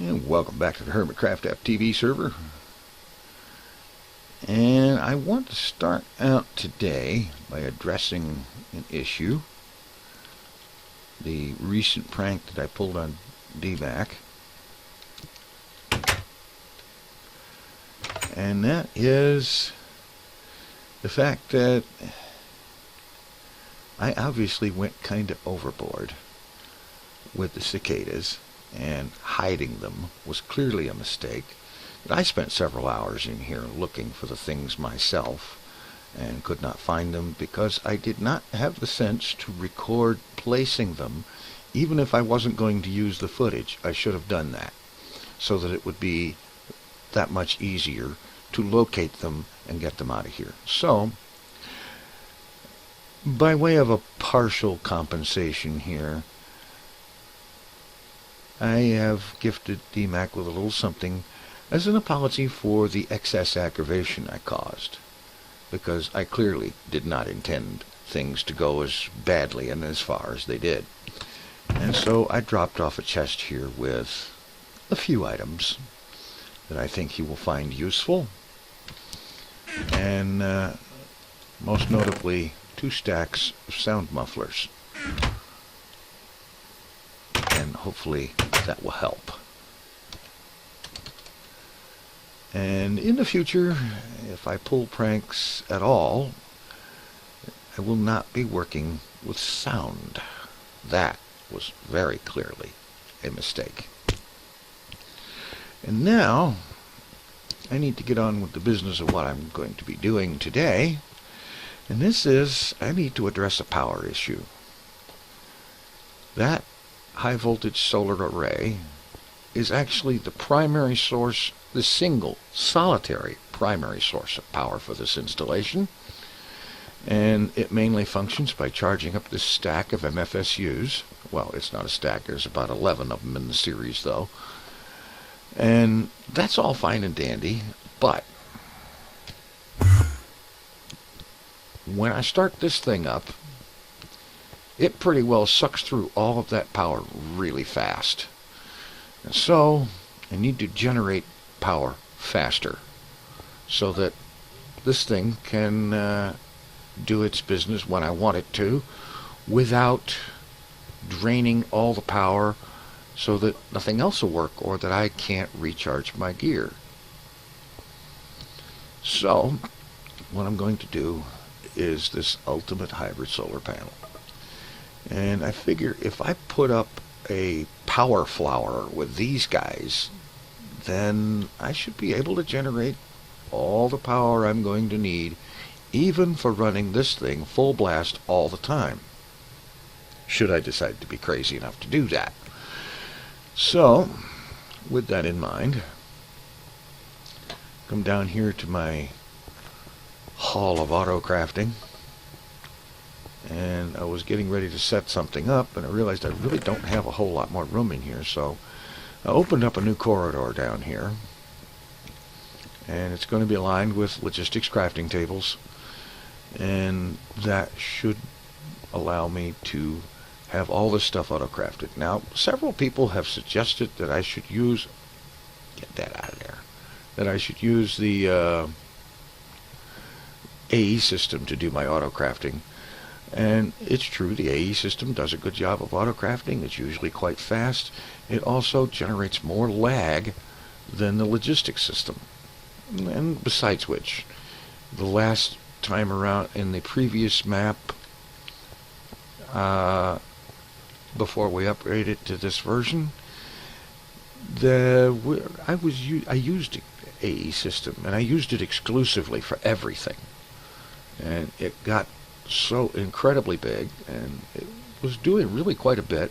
And welcome back to the Hermitcraft FTB server. And I want to start out today by addressing an issue. The recent prank that I pulled on DMAC. And that is the fact that I obviously went kind of overboard with the cicadas, and hiding them was clearly a mistake. I spent several hours in here looking for the things myself and could not find them because I did not have the sense to record placing them. Even if I wasn't going to use the footage, I should have done that so that it would be that much easier to locate them and get them out of here. So, by way of a partial compensation here, I have gifted DMAC with a little something as an apology for the excess aggravation I caused, because I clearly did not intend things to go as badly and as far as they did. And so I dropped off a chest here with a few items that I think you will find useful, and most notably 2 stacks of sound mufflers, and hopefully that will help. And in the future, if I pull pranks at all, I will not be working with sound. That was very clearly a mistake. And now I need to get on with the business of what I'm going to be doing today. And this is, I need to address a power issue. That high voltage solar array is actually the primary source, the single solitary primary source of power for this installation. And it mainly functions by charging up this stack of MFSUs. Well, it's not a stack, there's about 11 of them in the series though. And that's all fine and dandy, but when I start this thing up, it pretty well sucks through all of that power really fast. And so I need to generate power faster so that this thing can do its business when I want it to, without draining all the power so that nothing else will work or that I can't recharge my gear. So what I'm going to do is this ultimate hybrid solar panel. And I figure if I put up a power flower with these guys, then I should be able to generate all the power I'm going to need, even for running this thing full blast all the time, should I decide to be crazy enough to do that. So, with that in mind, come down here to my hall of auto crafting, and I was getting ready to set something up, and I realized I really don't have a whole lot more room in here, so I opened up a new corridor down here, and it's going to be aligned with logistics crafting tables, and that should allow me to have all this stuff auto-crafted. Now, several people have suggested that I should use, get that out of there, that I should use the AE system to do my auto-crafting. And it's true, the AE system does a good job of auto-crafting. It's usually quite fast. It also generates more lag than the logistics system. And besides which, the last time around in the previous map, before we upgraded to this version, I used AE system, and I used it exclusively for everything. And it got so incredibly big, and it was doing really quite a bit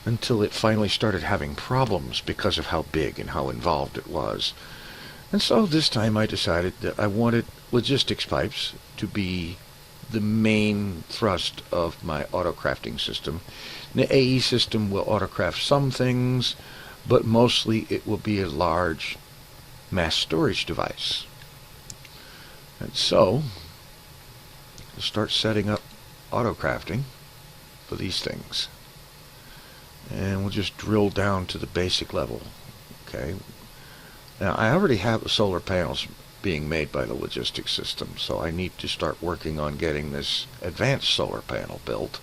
until it finally started having problems because of how big and how involved it was. And so this time I decided that I wanted logistics pipes to be the main thrust of my auto-crafting system. The AE system will auto-craft some things, but mostly it will be a large mass storage device. And so I'll start setting up auto-crafting for these things. And we'll just drill down to the basic level. Okay. Now, I already have the solar panels being made by the logistics system, so I need to start working on getting this advanced solar panel built,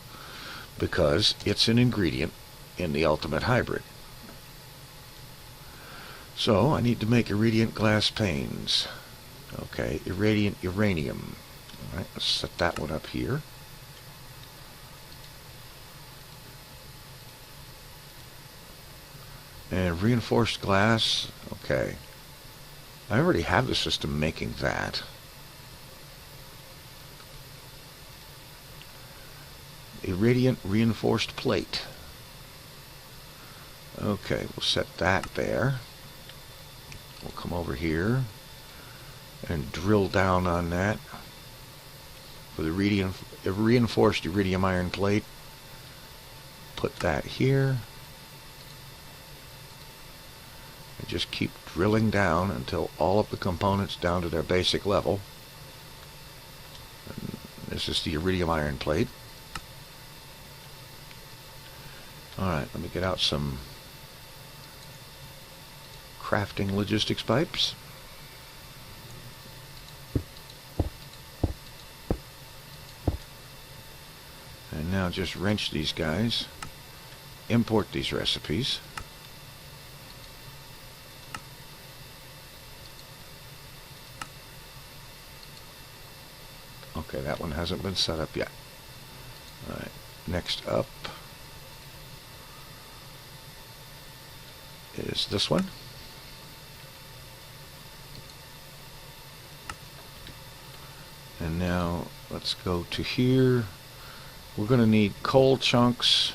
because it's an ingredient in the ultimate hybrid. So I need to make irradiant glass panes. Okay, irradiant uranium. All right, let's set that one up here. And reinforced glass. Okay, I already have the system making that. Irradiant reinforced plate. Okay, we'll set that there. We'll come over here and drill down on that with a reinforced iridium iron plate. Put that here. And just keep drilling down until all of the components down to their basic level. And this is the iridium iron plate. Alright, let me get out some crafting logistics pipes. And now just wrench these guys. Import these recipes. Okay, that one hasn't been set up yet. Alright, next up is this one. And now let's go to here. We're going to need coal chunks,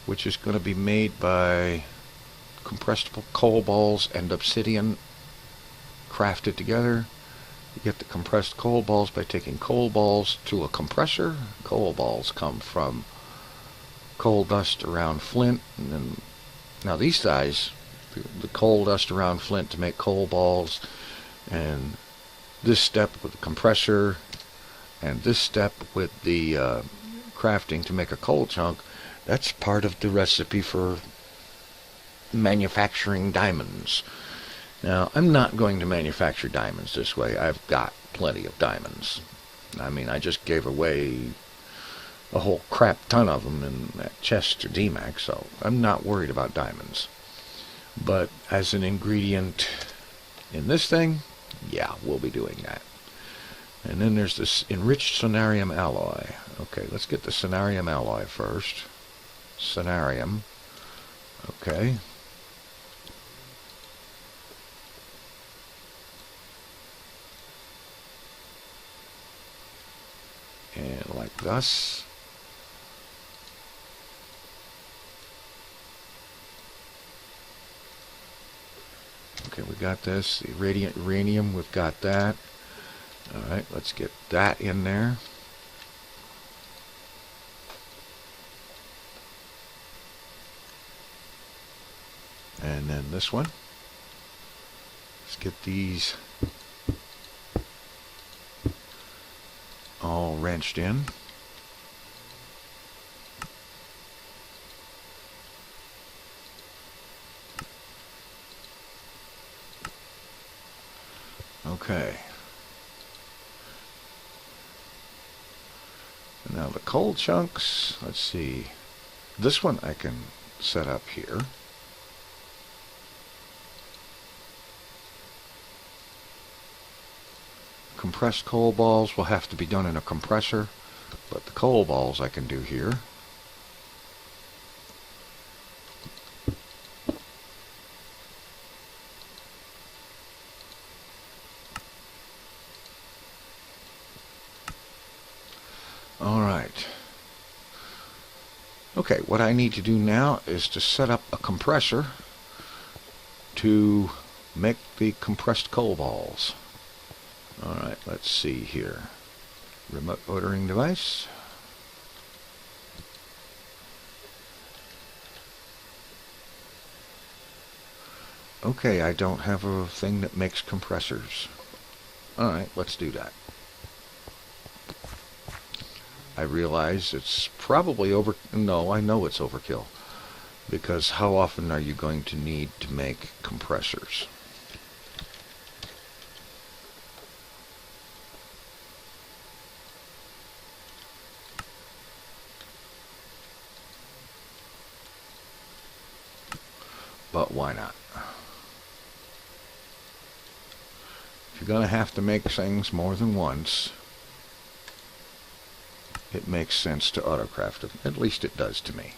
which is going to be made by compressed coal balls and obsidian crafted together. You get the compressed coal balls by taking coal balls to a compressor. Coal balls come from coal dust around flint, and then now these guys, the coal dust around flint to make coal balls, and this step with the compressor, and this step with the crafting to make a coal chunk, that's part of the recipe for manufacturing diamonds. Now, I'm not going to manufacture diamonds this way. I've got plenty of diamonds. I mean, I just gave away a whole crap ton of them in that chest to DMAC, so I'm not worried about diamonds. But as an ingredient in this thing, yeah, we'll be doing that. And then there's this enriched sonarium alloy. Okay, let's get the sonarium alloy first. Sonarium. Okay. And like thus. Okay, we got this. The radiant uranium, we've got that. Alright, let's get that in there. And then this one. Let's get these all wrenched in. Okay. Now the coal chunks, let's see. This one I can set up here. Compressed coal balls will have to be done in a compressor, but the coal balls I can do here. Alright. Okay, what I need to do now is to set up a compressor to make the compressed coal balls. Alright, let's see here. Remote ordering device. Okay, I don't have a thing that makes compressors. Alright, let's do that. I realize it's probably no, I know it's overkill. because how often are you going to need to make compressors? But why not? If you're going to have to make things more than once, it makes sense to autocraft them. At least it does to me.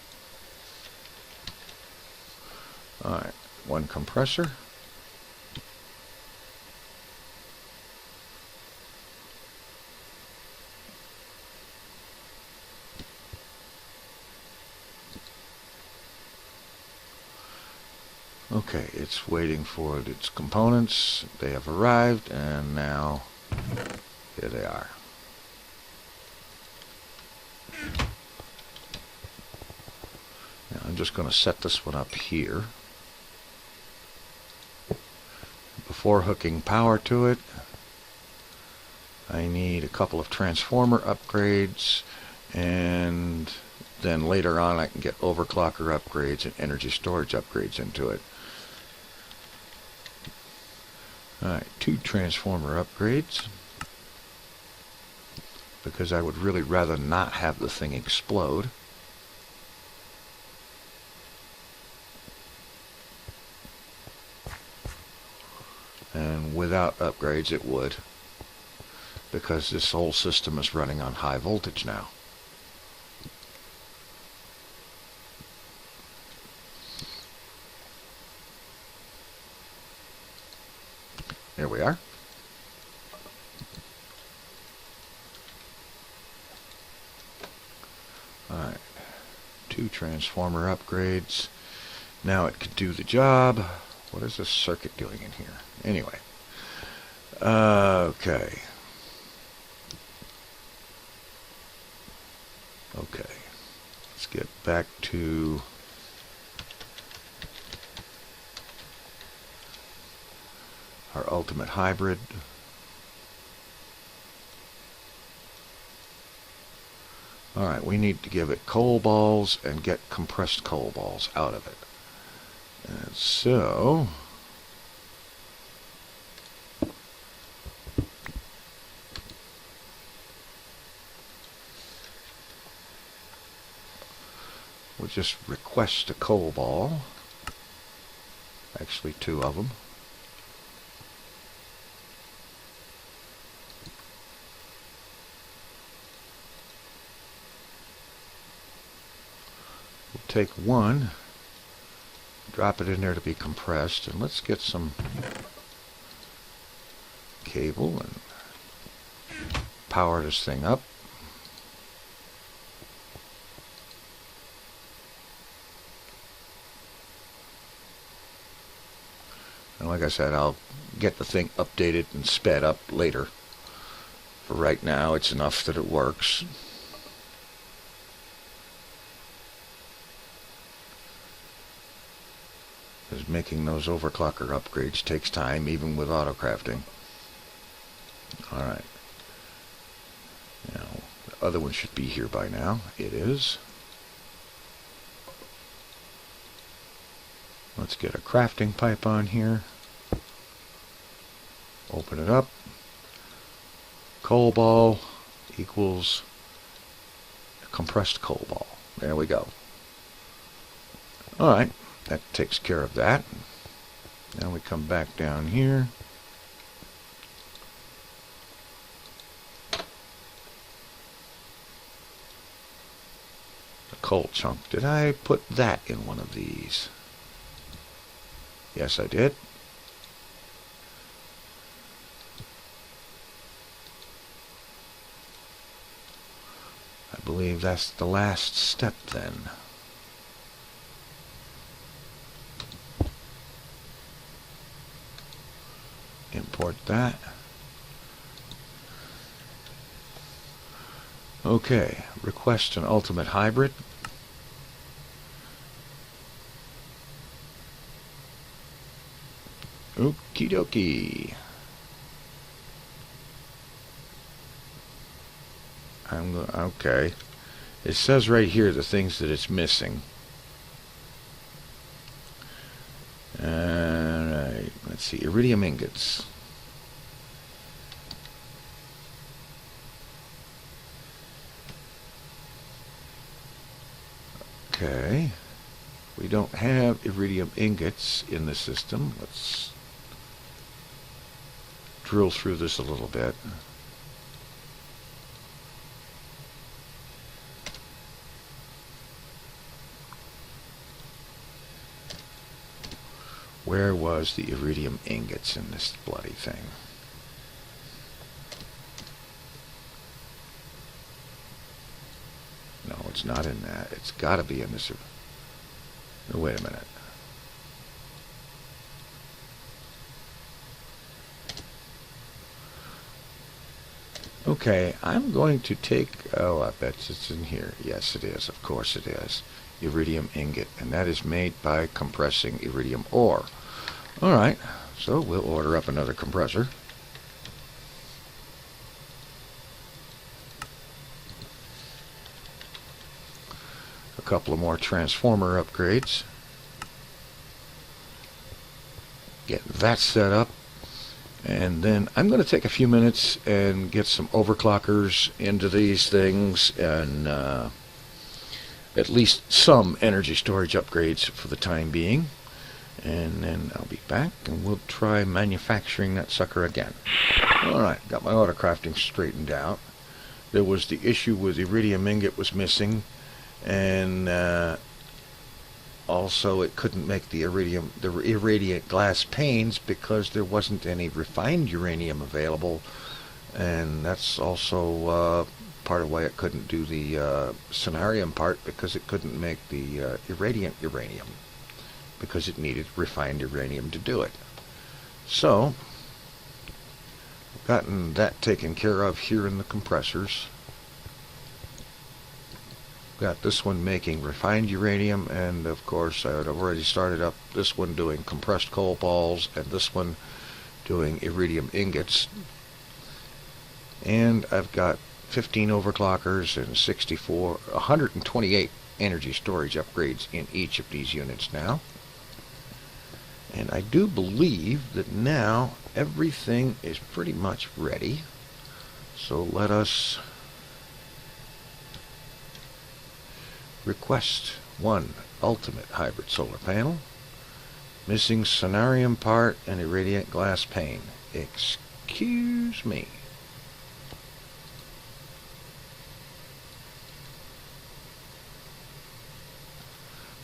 Alright, one compressor. Okay, it's waiting for its components. They have arrived, and now here they are. Now I'm just going to set this one up here. Before hooking power to it, I need a couple of transformer upgrades, and then later on I can get overclocker upgrades and energy storage upgrades into it. Alright, 2 transformer upgrades, because I would really rather not have the thing explode. And without upgrades it would, because this whole system is running on high voltage now. Here we are. Alright, 2 transformer upgrades. Now it can do the job. What is this circuit doing in here? Anyway. Okay. Okay. Let's get back to our ultimate hybrid. Alright, we need to give it coal balls and get compressed coal balls out of it. And so we'll just request a coal ball. Actually 2 of them. We'll take 1, drop it in there to be compressed, and let's get some cable and power this thing up. And like I said, I'll get the thing updated and sped up later. For right now, it's enough that it works. Because making those overclocker upgrades takes time, even with autocrafting. Alright. Now, the other one should be here by now. It is. Let's get a crafting pipe on here. Open it up. Coal ball equals a compressed coal ball. There we go. Alright. That takes care of that. Now we come back down here. The coal chunk. Did I put that in one of these? Yes, I did. I believe that's the last step then. Import that. Okay, request an ultimate hybrid. Okie dokie. Okay. It says right here the things that it's missing. see, iridium ingots. Okay, we don't have iridium ingots in the system. Let's drill through this a little bit. Where was the iridium ingots in this bloody thing? No, it's not in that. It's got to be in this. Oh, wait a minute. Okay, I'm going to take, oh, I bet it's in here. Yes, it is. Of course it is. Iridium ingot, and that is made by compressing iridium ore. All right, so we'll order up another compressor. A couple of more transformer upgrades. Get that set up. And then I'm going to take a few minutes and get some overclockers into these things and at least some energy storage upgrades for the time being. And then I'll be back and we'll try manufacturing that sucker again. Alright, got my autocrafting straightened out. There was the issue with iridium ingot was missing, and also it couldn't make the irradiant glass panes because there wasn't any refined uranium available, and that's also part of why it couldn't do the sonarium part, because it couldn't make the irradiant uranium because it needed refined uranium to do it. So I've gotten that taken care of here in the compressors. Got this one making refined uranium, and of course I had already started up this one doing compressed coal balls, and this one doing iridium ingots. And I've got 15 overclockers and 128 energy storage upgrades in each of these units now. And I do believe that now everything is pretty much ready. So let us request one ultimate hybrid solar panel, missing sonarium part and irradiant glass pane. Excuse me.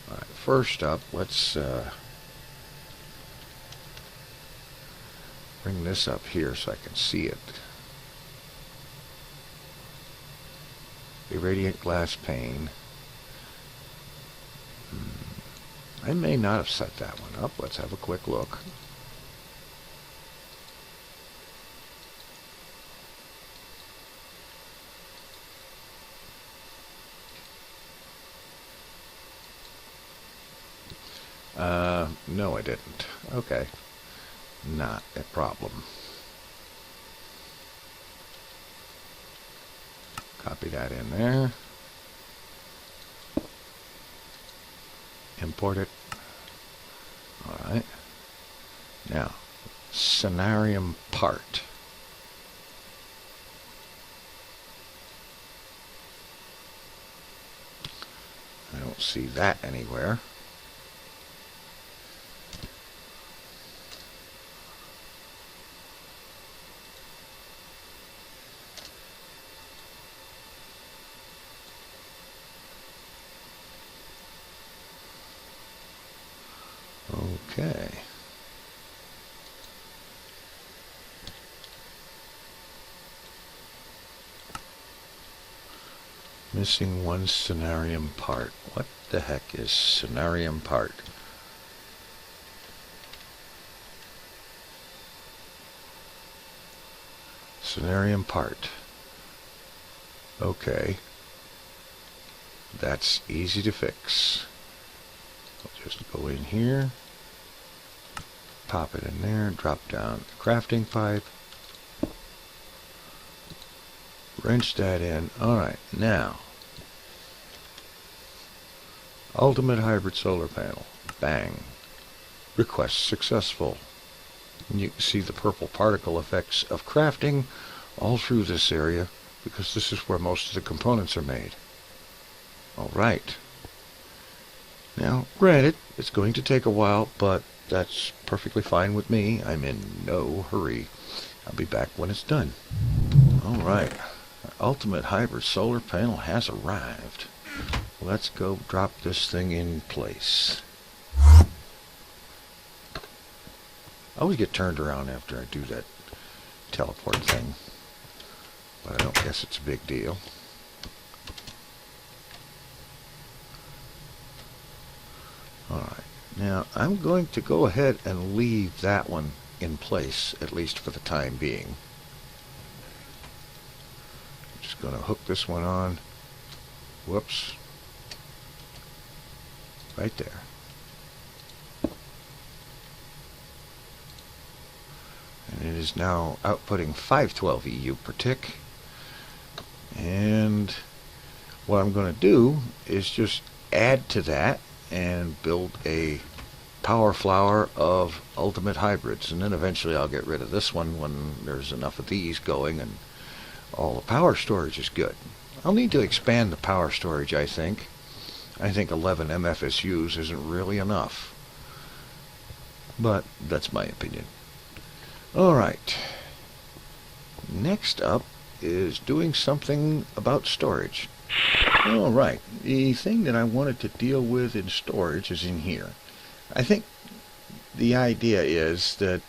Alright, first up, let's bring this up here so I can see it. Irradiant glass pane. I may not have set that one up. Let's have a quick look. No, I didn't. Okay. Not a problem. Copy that in there. Import it. Alright. Now, sonarium part. I don't see that anywhere. Okay. Missing one sonarium part. What the heck is sonarium part? Sonarium part. Okay. That's easy to fix. I'll just go in here. Pop it in there, drop down the crafting pipe, wrench that in. Alright, now, ultimate hybrid solar panel. Bang. Request successful. And you can see the purple particle effects of crafting all through this area, because this is where most of the components are made. Alright. Now, granted, it's going to take a while, but that's perfectly fine with me. I'm in no hurry. I'll be back when it's done. Alright. Our ultimate hybrid solar panel has arrived. Let's go drop this thing in place. I always get turned around after I do that teleport thing, but I don't guess it's a big deal. Alright, now I'm going to go ahead and leave that one in place, at least for the time being. I'm just going to hook this one on. Whoops. Right there. And it is now outputting 512 EU per tick. And what I'm going to do is just add to that and build a power flower of ultimate hybrids. And then eventually I'll get rid of this one when there's enough of these going and all the power storage is good. I'll need to expand the power storage, I think. I think 11 MFSUs isn't really enough. But that's my opinion. Alright, next up is doing something about storage. Alright, the thing that I wanted to deal with in storage is in here. I think the idea is that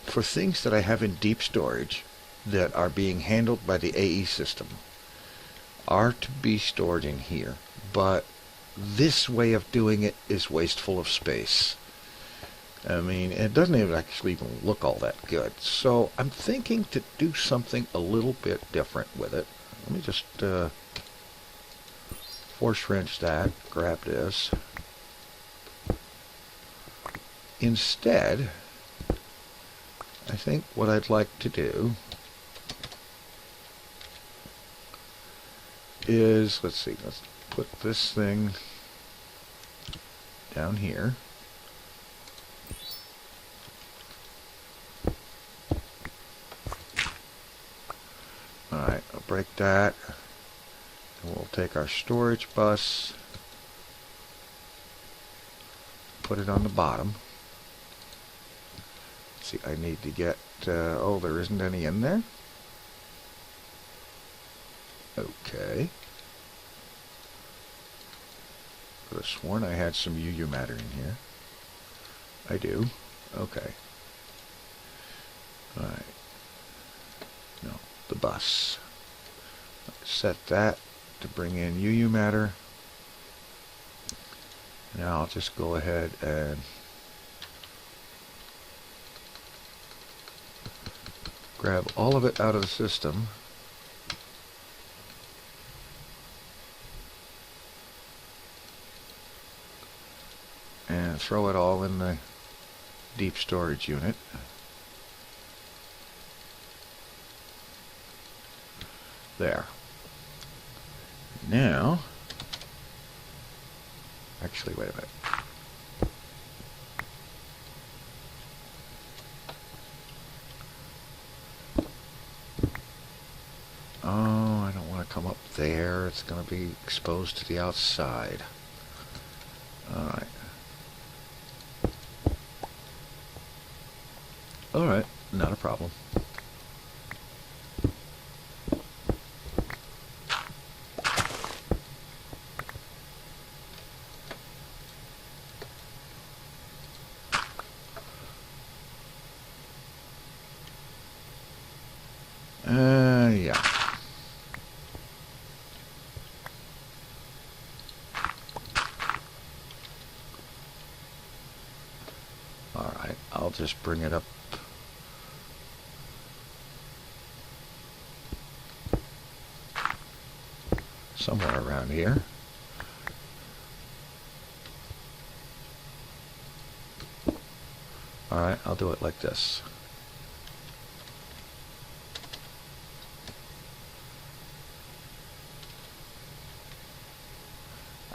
for things that I have in deep storage that are being handled by the AE system are to be stored in here, but this way of doing it is wasteful of space. I mean, it doesn't even look all that good. So I'm thinking to do something a little bit different with it. Let me just force wrench that, grab this. Instead, I think what I'd like to do is, let's put this thing down here. Alright, I'll break that, and we'll take our storage bus, put it on the bottom. See, I need to get, oh, there isn't any in there? Okay. I could have sworn I had some UU matter in here. I do. Okay. Alright. No, the bus. Set that to bring in UU matter. Now I'll just go ahead and grab all of it out of the system. And throw it all in the deep storage unit. There. Now, actually, wait a minute. Oh, I don't want to come up there. It's going to be exposed to the outside. Alright. Alright, not a problem. Yeah. Alright, I'll just bring it up. Somewhere around here. Alright, I'll do it like this.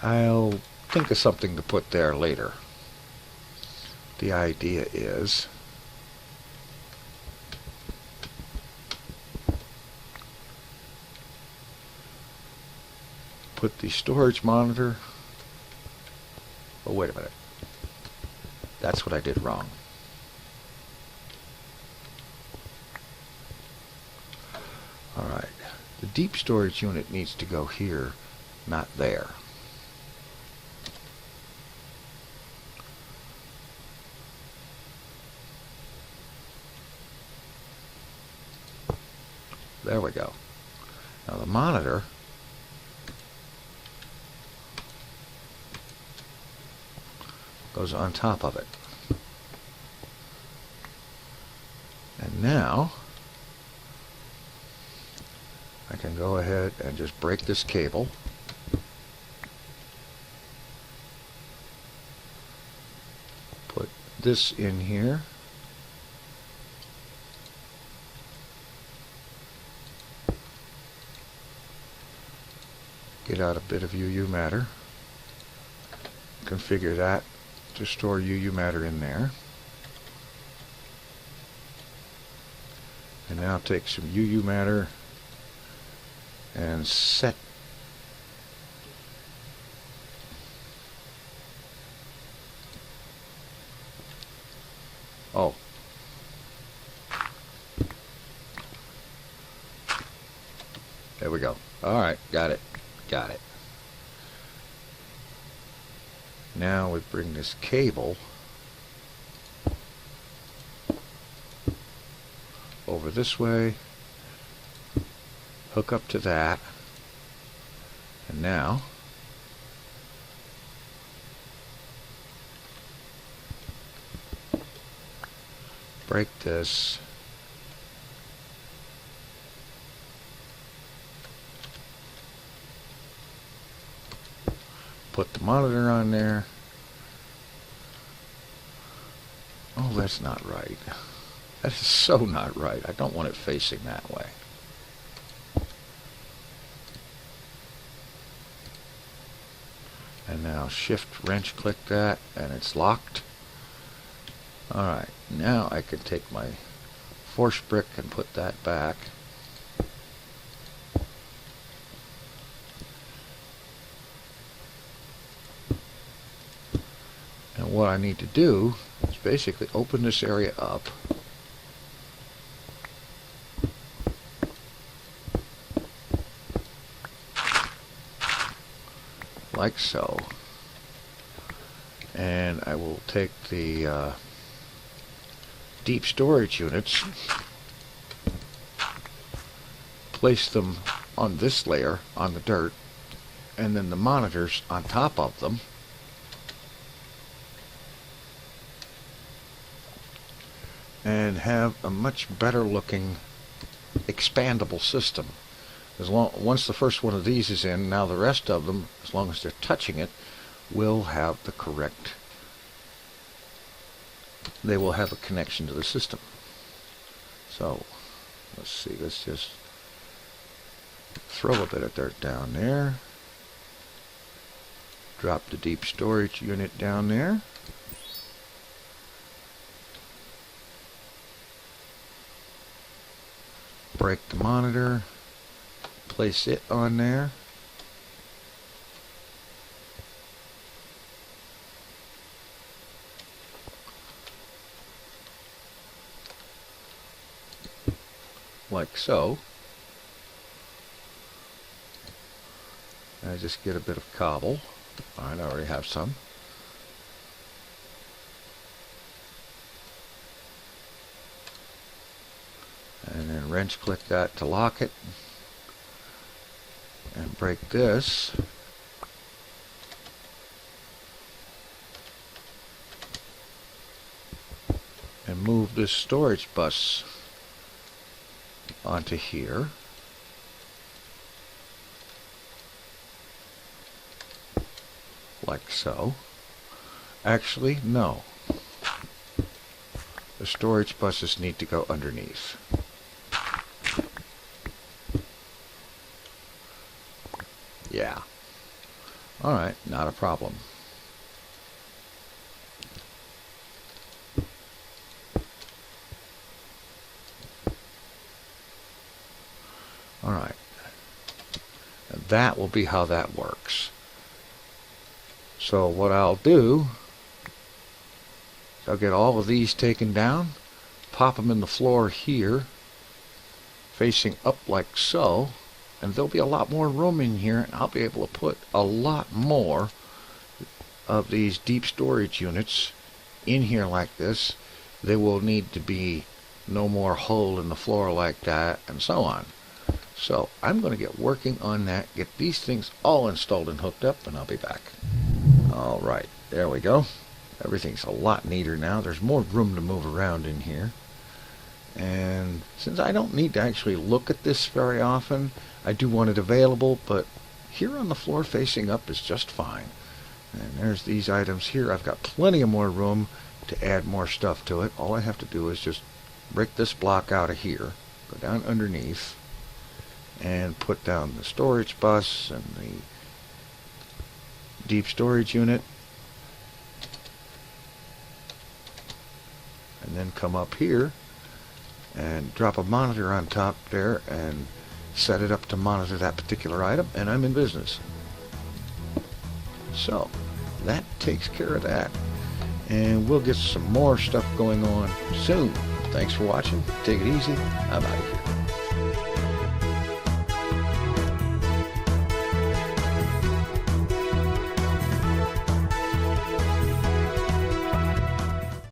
I'll think of something to put there later. The idea is put the storage monitor. Oh, wait a minute. That's what I did wrong. Alright. The deep storage unit needs to go here, not there. There we go. Now the monitor goes on top of it. And now I can go ahead and just break this cable. Put this in here. Get out a bit of UU matter. Configure that to store UU matter in there. And now take some UU matter and set oh there we go. Alright, got it. Now we bring this cable over this way, hook up to that, and now break this. Put the monitor on there. Oh, that's not right. That is so not right. I don't want it facing that way. And now shift wrench click that, and it's locked. Alright, now I can take my force brick and put that back. And what I need to do is basically open this area up. Like so. And I will take the deep storage units, place them on this layer, on the dirt, and then the monitors on top of them. And have a much better looking expandable system. Once the first one of these is in, now the rest of them, as long as they're touching it, will have the correct, they will have a connection to the system. So let's see, let's just throw a bit of dirt down there, drop the deep storage unit down there. Break the monitor, place it on there. Like so. I just get a bit of cobble. Alright, I already have some. And then wrench click that to lock it, and break this, and move this storage bus onto here. Like so. Actually, no. The storage buses need to go underneath. Yeah. Alright, not a problem. Alright. that will be how that works. So what I'll do, I'll get all of these taken down, pop them in the floor here, facing up like so, and there'll be a lot more room in here, and I'll be able to put a lot more of these deep storage units in here like this. There will need to be no more hole in the floor like that, and so on. So I'm going to get working on that, get these things all installed and hooked up, and I'll be back. Alright, there we go. Everything's a lot neater now. There's more room to move around in here. And since I don't need to actually look at this very often, I do want it available, but here on the floor facing up is just fine. And there's these items here. I've got plenty of more room to add more stuff to it. All I have to do is just break this block out of here, go down underneath, and put down the storage bus and the deep storage unit, and then come up here and drop a monitor on top there and set it up to monitor that particular item, and I'm in business. So that takes care of that, and we'll get some more stuff going on soon. Thanks for watching. Take it easy. I'm out of here.